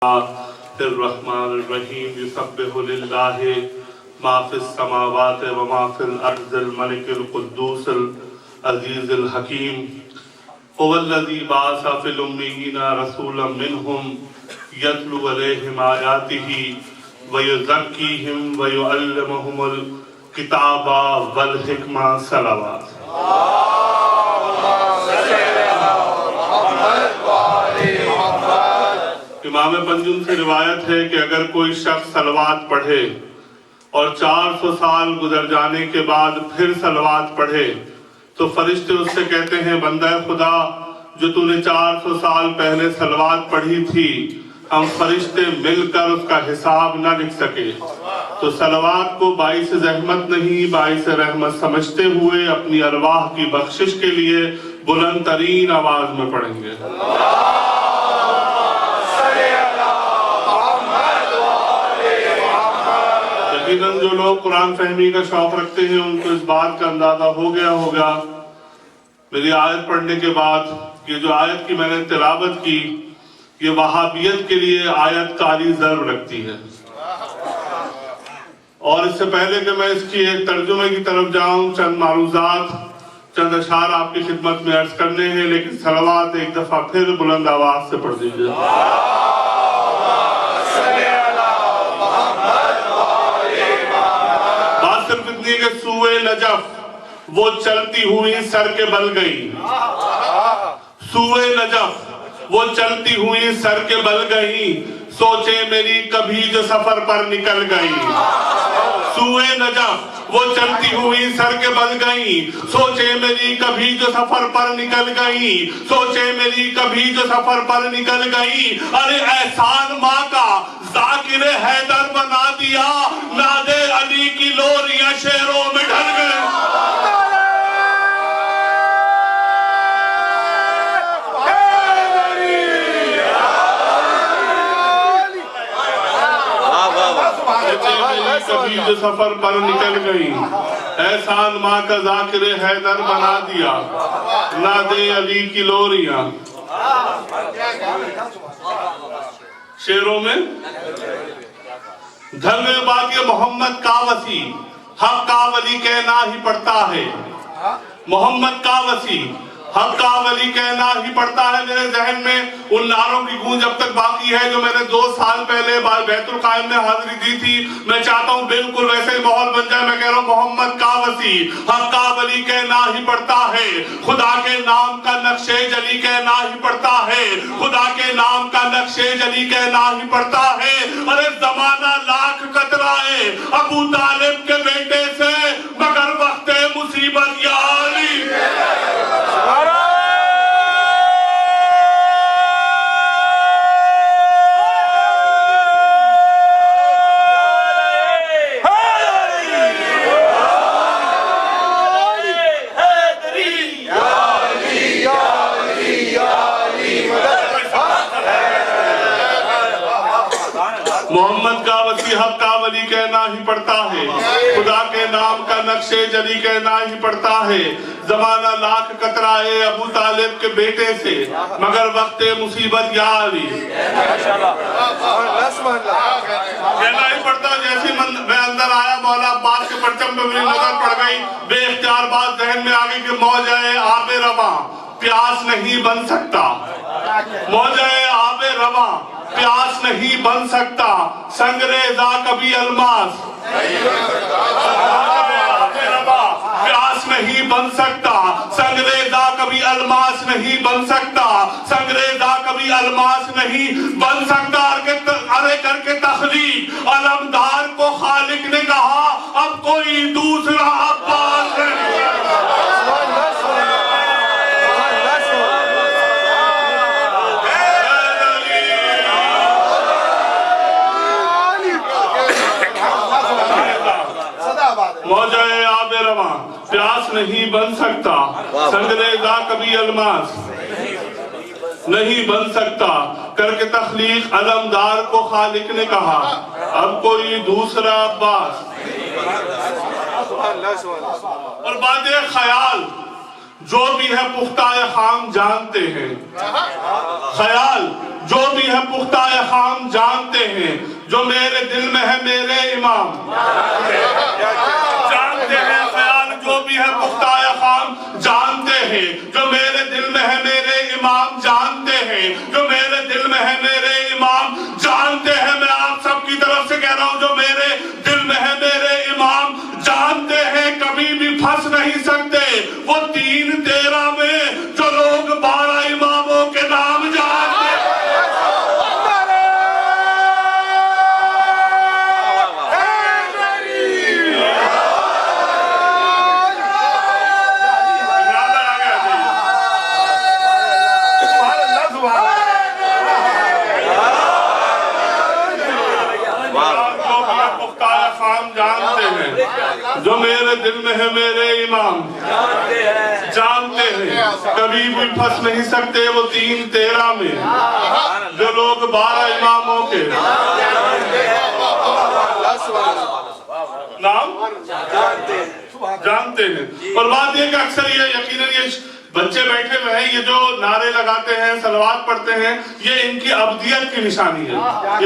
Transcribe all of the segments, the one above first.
الرحمن الرحیم یسبح للہ ما فی السماوات و ما فی الارض الملک القدوس العزیز الحکیم هو الذی بعث فی الامیین رسولا منہم یتلو علیہم آیاتہ ویزکیہم ویعلمہم الکتاب والحکمہ صلوات امام پنجم سے روایت ہے کہ اگر کوئی شخص صلوات پڑھے اور 400 سال گزر جانے کے بعد پھر صلوات پڑھے تو فرشتے اس سے کہتے ہیں بندہ خدا جو تو نے 400 سال پہلے صلوات پڑھی تھی ہم فرشتے مل کر اس کا حساب نہ لکھ سکے تو صلوات کو باعث زحمت نہیں باعث رحمت سمجھتے ہوئے اپنی ارواح کی بخشش کے لیے بلند ترین آواز میں پڑھیں گے یقیناً جو لوگ قرآن فہمی کا شوق رکھتے ہیں ان کو اس بات کا اندازہ ہو گیا ہوگا میری آیت پڑھنے کے بعد یہ جو آیت کی میں نے تلاوت کی یہ وہابیت کے لیے آیت کاری ضرب رکھتی ہے اور اس سے پہلے کہ میں اس کی ایک ترجمے کی طرف جاؤں چند معروضات چند اشعار آپ کی خدمت میں عرض کرنے ہیں لیکن صلوات ایک دفعہ پھر بلند آواز سے پڑھ دیجیے کہ سوئے نجف وہ چلتی ہوئی سر کے بل گئی سوئے نجف وہ چلتی ہوئی سر کے بل گئی سوچے میری کبھی جو سفر پر نکل گئی سوئے نجف وہ چلتی ہوئی سر کے بل گئی سوچے میری کبھی جو سفر پر نکل گئی سوچے میری کبھی جو سفر پر نکل گئی ارے احسان ماں کا ذاکر حیدر بنا دیا نادے علی کی لوریاں شہروں میں ڈھل گئے کبھی جو سفر پر نکل گئی احسان ماں کا ذاکر حیدر بنا دیا نادے علی کی لوریاں شعروں میں دھل میں بات یہ محمد کا وسیع حق کا ولی کہنا ہی پڑتا ہے محمد کا وسیع حق کا ولی کہنا ہی پڑتا ہے میرے ذہن میں ان نعروں کی گونج اب تک باقی ہے جو میں نے 2 سال پہلے بیت القائم میں حاضری دی تھی میں چاہتا ہوں بالکل ویسے ہی ماحول بن جائے میں کہہ رہا ہوں محمد کا وسیع حق کا ولی کہنا ہی پڑتا ہے خدا کے نام کا نقش جلی کہنا ہی پڑتا ہے خدا کے نام کا نقش جلی کہنا ہی پڑتا ہے ارے زمانہ لاکھ کترائے ابو طالب کے بیٹے سے مگر وقت مصیبت یا علی محمد کا وسیع حق کا ولی کہنا ہی پڑتا ہے خدا کے نام کا نقش جلی کہنا ہی پڑتا ہے زمانہ لاکھ کترائے ابو طالب کے بیٹے سے مگر وقت مصیبت یا علی کہنا ہی پڑتا جیسے میں اندر آیا مولا عباس کے پرچم پہ میری نظر پڑ گئی بے اختیار بات ذہن میں آگے کہ موجہ آب رواں پیاس نہیں بن سکتا موجہ آب رواں پیاس نہیں بن سکتا سنگریزہ کبھی الماس پیاس نہیں بن سکتا سنگریزہ کبھی الماس نہیں بن سکتا سنگریزہ کبھی الماس نہیں بن سکتا ارے کر کے تخلیق علمدار کو خالق نے کہا اب کوئی دوسرا عباس نہیں موجہ آب رواں پیاس نہیں بن سکتا سنگریزہ کبھی الماس نہیں بن سکتا کر کے تخلیق علمدار کو خالق نے کہا اب کوئی دوسرا عباس اور بات خیال جو بھی ہے پختہ خام جانتے ہیں. خیال جو بھی ہے پختہ خام جانتے ہیں، جو میرے دل میں ہے میرے امام جانتے ہیں، خیال جو بھی ہے پختہ خام جانتے ہیں، جو میرے دل میں ہے میرے امام جانتے ہیں، جو میرے دل میں ہے میرے امام جانتے ہیں۔ میں آپ سب کی طرف سے کہہ رہا ہوں، جو میرے دل میں ہے میرے امام جانتے ہیں، کبھی بھی پھنس نہیں سکتے وہ 3-13 میں جو لوگ 12 اماموں کے نام جانتے ہیں۔ جو میرے دل میں ہے میرے امام جانتے ہیں، کبھی بھی پھنس نہیں سکتے وہ 3-13 میں جو لوگ 12 اماموں کے نام جانتے ہیں۔ اور بات یہ کہ اکثر یہ یقیناً یہ بچے بیٹھے ہوئے ہیں، یہ جو نعرے لگاتے ہیں، صلوات پڑھتے ہیں، یہ ان کی عبدیت کی نشانی ہے،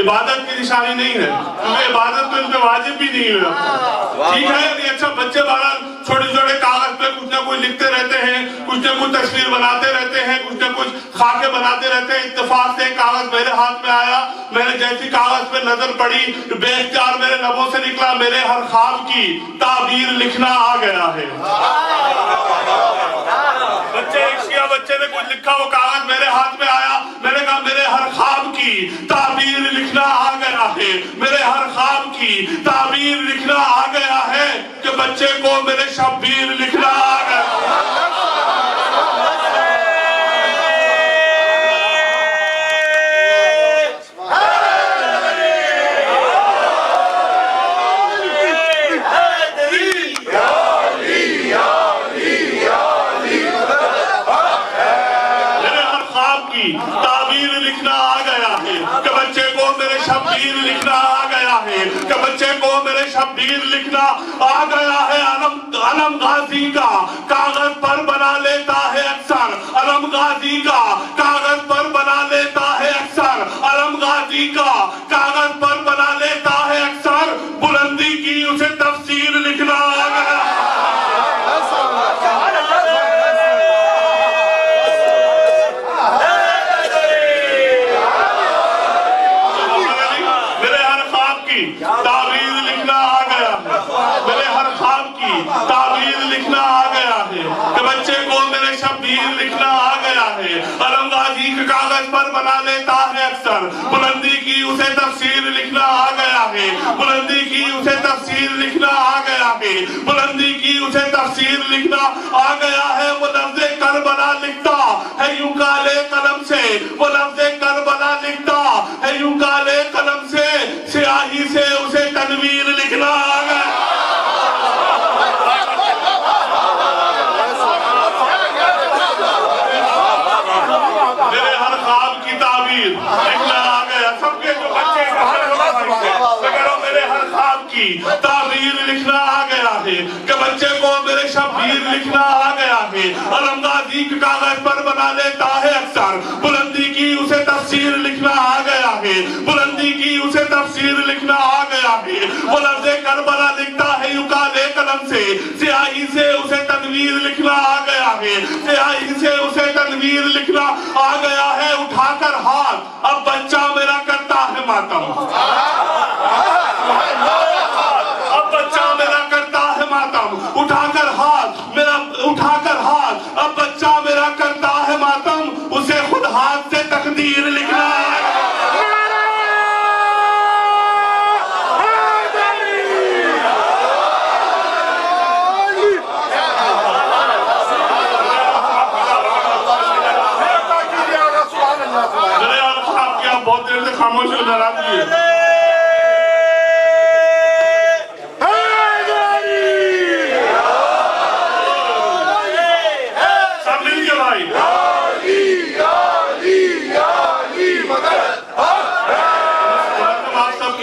عبادت کی نشانی نہیں ہے، کیونکہ عبادت تو ان پہ واجب بھی نہیں ہے۔ ٹھیک ہے، یہ اچھا بچے بہرحال چھوٹے چھوٹے کاغذ پہ کچھ نہ کچھ لکھتے رہتے ہیں، کچھ نہ کچھ تصویر بناتے رہتے ہیں، کچھ نہ کچھ خاکے بناتے رہتے ہیں۔ اتفاق سے کاغذ میرے ہاتھ میں آیا، میں نے جیسی کاغذ پہ نظر پڑی، بے اختیار میرے لبوں سے نکلا، میرے ہر خواب کی تعبیر لکھنا آ گیا ہے۔ بچے نے کچھ لکھا، وہ کاغذ میرے ہاتھ میں آیا، میں نے کہا میرے ہر خواب کی تعبیر لکھنا آ گیا ہے، میرے ہر خواب کی تعبیر لکھنا آ گیا ہے، کہ بچے کو میرے شبیر لکھنا آ گیا۔ تعبیر لکھنا آ گیا ہے، کہ بچے کو میرے شبیر لکھنا آ گیا ہے، کہ بچے کو میرے شبیر لکھنا آ گیا ہے۔ علم غازی کا کاغذ پر بنا لیتا ہے اکثر، علم غازی کا کاغذ پر بنا لیتا ہے اکثر، علم غازی کا کاغذ پر بنا لیتا ہے اکثر، بلندی کی اسے تفسیر لکھنا آ گیا۔ تعبیر لکھنا آ گیا ہے، میرے ہر خواب کی تعبیر لکھنا آ گیا ہے، کہ بچے کو میرے شبیر لکھنا آ گیا ہے۔ علم غازی کے کاغذ پر بنا لیتا ہے اکثر، بلندی کی اسے تفسیر لکھنا آ گیا ہے، بلندی کی اسے تفسیر لکھنا آ گیا ہے، بلندی کی اسے تفسیر لکھنا آ گیا ہے۔ وہ لفظ کربلا لکھتا ہے یوں کالے قلم سے، وہ لفظ کربلا لکھتا ہے یوں کالے قلم سے، سیاہی سے اسے تنویر لکھنا آ گیا۔ میرے ہر خواب کی تعبیر لکھنا آ گیا۔ سب کے جو بچے میرے ہر خواب کی تعبیر لکھنا آ گیا ہے، کہ بچے کو میرے شبیر لکھنا آ گیا ہے۔ علم غازی کے کاغذ پر بنا لیتا ہے اکثر، بلندی کی اسے تفسیر لکھنا آ گیا ہے، بلندی کی اسے تفسیر لکھنا آ گیا ہے۔ وہ لفظ کربلا لکھتا ہے یوں کالے قلم سے، سیاہی سے اسے تنویر لکھنا آ گیا ہے، سیاہی سے اسے تنویر لکھنا آ گیا ہے۔ اٹھا کر ہاتھ اب بچہ میرا کرتا ہے ماتم، اب بچہ میرا کرتا ہے ماتم، اٹھا کر ہاتھ میرا، اٹھا کر ہاتھ اب بچہ میرا کرتا ہے ماتم، اسے خود ہاتھ سے تقدیر لکھنا ہے۔ میرے آپ کیا بہت دیر سے خاموش ہو ناراض کیے۔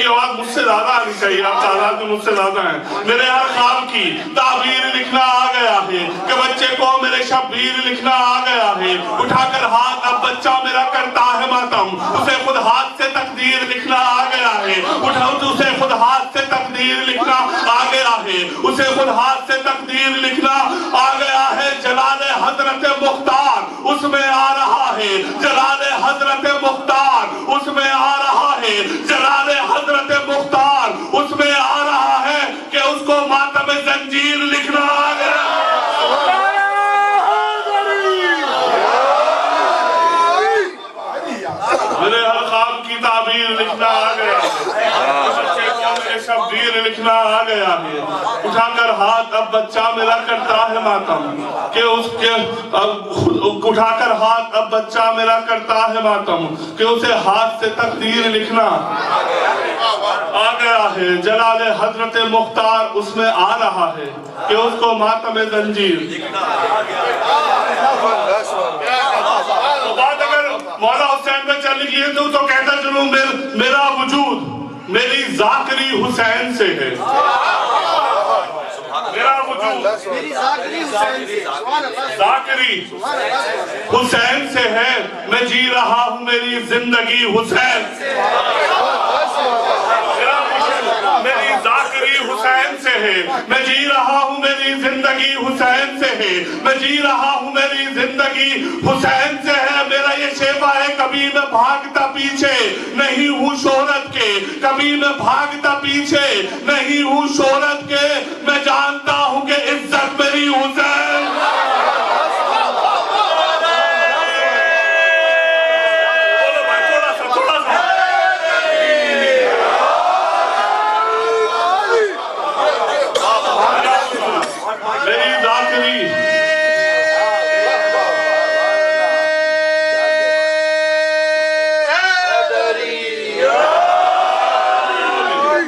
کی آواز مجھ سے زیادہ آنی چاہیے، آپ تعداد میں مجھ سے زیادہ ہیں. میرے ہر خواب کی تعبیر لکھنا آ گیا ہے کہ بچے کو میرے شبیر لکھنا آ گیا ہے. اٹھا کر ہاتھ اب بچہ میرا کرتا ہے ماتم، اسے خود ہاتھ سے تقدیر لکھنا آ گیا ہے. اسے خود ہاتھ سے تقدیر لکھنا آ گیا ہے. اسے خود ہاتھ سے تقدیر لکھنا آ گیا ہے. جلال حضرت مختار اس میں آ رہا ہے. جلال حضرت مختار اس میں آ رہا ہے. جلال حضرت مختار اس میں آ رہا ہے کہ اس کو ماتم زنجیر لکھنا آ گیا. میرے ہر خواب کی تعبیر لکھنا آ گیا ہے. شبیر لکھنا آ گیا ہے. اٹھا کر ہاتھ اب بچہ میرا کرتا ہے ماتم کہ اس کے اٹھا کر ہاتھ اب بچہ میرا کرتا ہے ماتم کہ اسے ہاتھ سے تقدیر لکھنا آ گیا ہے. جلال حضرت مختار اس میں آ رہا ہے کہ اس کو ماتم زنجیر. بات اگر مولا حسین میں چل نکلی ہے تو کہتا چلوں میرا وجود میری ذاکری حسین سے ہے. میرا وجود ذاکری حسین سے ہے. میں جی رہا ہوں میری زندگی حسین سے. میری ذاکری حسین سے ہے. میں جی رہا ہوں میری زندگی حسین سے ہے. میں جی رہا ہوں میری زندگی حسین سے ہے. میرا یہ شیوا ہے کبھی میں بھاگتا پیچھے نہیں ہوں شہرت کے. کبھی میں بھاگتا پیچھے نہیں ہوں شہرت کے. میں جانتا ہوں کہ عزت میری حسین. میری ذاکری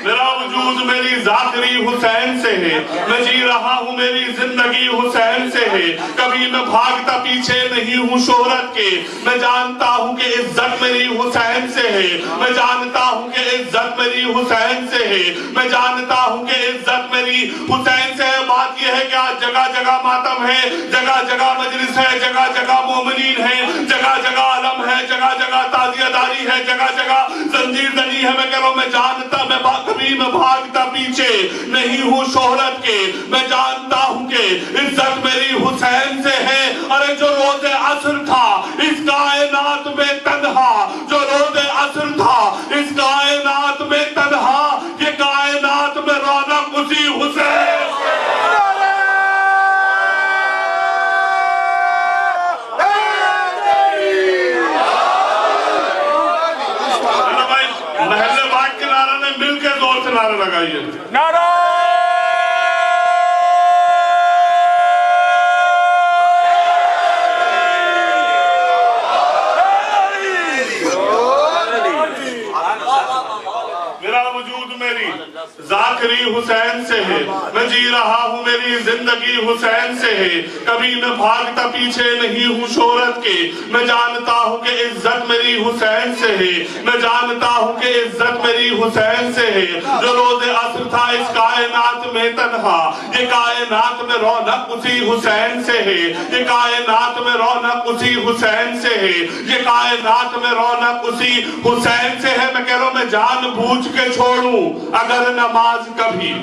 میرا وجود میری ذاکری حسین سے ہے. میں جی رہا ہوں میری زندگی حسین سے ہے. کبھی میں بھاگتا پیچھے نہیں ہوں شہرت کے. میں جانتا ہوں کہ عزت میری حسین سے ہے. میں جانتا ہوں کہ عزت میری حسین سے ہے. میں جانتا ہوں کہ عزت میری حسین سے ہے. بات یہ ہے کہ آج جگہ جگہ ماتم ہے، جگہ جگہ مجلس ہے، جگہ جگہ مومنین ہے، جگہ جگہ علم ہے، جگہ جگہ تعزیہ داری ہے، جگہ جگہ زنجیر زنی ہے. میں کہہ رہا ہوں میں جانتا کبھی میں بھاگتا پیچھے نہیں ہوں شہرت کے. میں جانتا ہوں کہ عزت میری حسین سے ہے. ارے جو روز عصر تھا اس کائنات میں تنہا، جو روز عصر تھا اس کائنات میں تنہا، یہ کائنات میں رونق اسی حسین. محلے باغ کے نعرہ نے مل کے زور سے نعرہ لگائیے. نعرہ میرا وجود میری ذاکری حسین سے ہے. میں جی رہا ہوں میری زندگی حسین سے ہے. کبھی میں بھاگتا پیچھے نہیں ہوں شہرت کے. میں جانتا ہوں کہ عزت میری حسین سے ہے. میں جانتا ہوں کہ عزت میری حسین سے ہے. جو روز عصر تھا اس کائنات میں تنہا، یہ کائنات میں رونق اسی حسین سے ہے. یہ کائنات میں رونق اسی حسین سے ہے. یہ کائنات میں رونق اسی حسین سے ہے. میں کہہ رہا ہوں میں جان بوجھ کے چھوڑوں اگر نماز کبھی،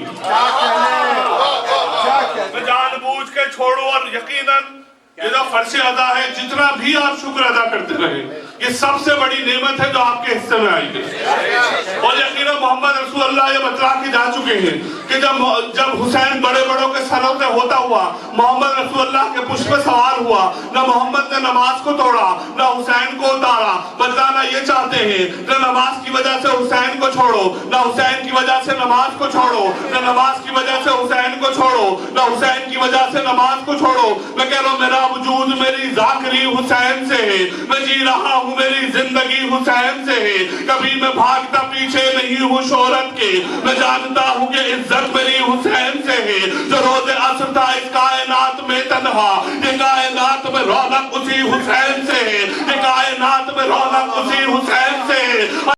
میں جان بوجھ کے چھوڑوں. اور یقیناً یہ جو فرض ادا ہے جتنا بھی آپ شکر ادا کرتے رہے یہ سب سے بڑی نعمت ہے جو آپ کے حصے میں آئی ہے. اور یقیناً محمد رسول اللہ یہ بتلا کے جا چکے ہیں کہ جب حسین بڑے بڑوں کے سروں سے ہوتا ہوا محمد رسول اللہ کے پشت پہ سوار ہوا، نہ محمد نے نماز کو توڑا نہ حسین کو اتارا. بتلانا یہ چاہتے ہیں نہ نماز کی وجہ سے حسین کو چھوڑو، نہ حسین کی وجہ سے نماز کو چھوڑو، نہ نماز کی وجہ سے حسین کو چھوڑو، نہ حسین کی وجہ سے نماز کو چھوڑو. میں کہہ رہا ہوں میرا وجود میری ذاکری حسین سے ہے. میں جی رہا ہوں میری زندگی حسین سے ہے. کبھی میں بھاگتا پیچھے نہیں ہوں شہرت کے. میں جانتا ہوں کہ عزت میری حسین سے ہے. جو روز عصر تھا اس کائنات میں تنہا، یہ کائنات میں رونق اسی حسین سے ہے. یہ کائنات میں رونق اسی حسین سے ہے.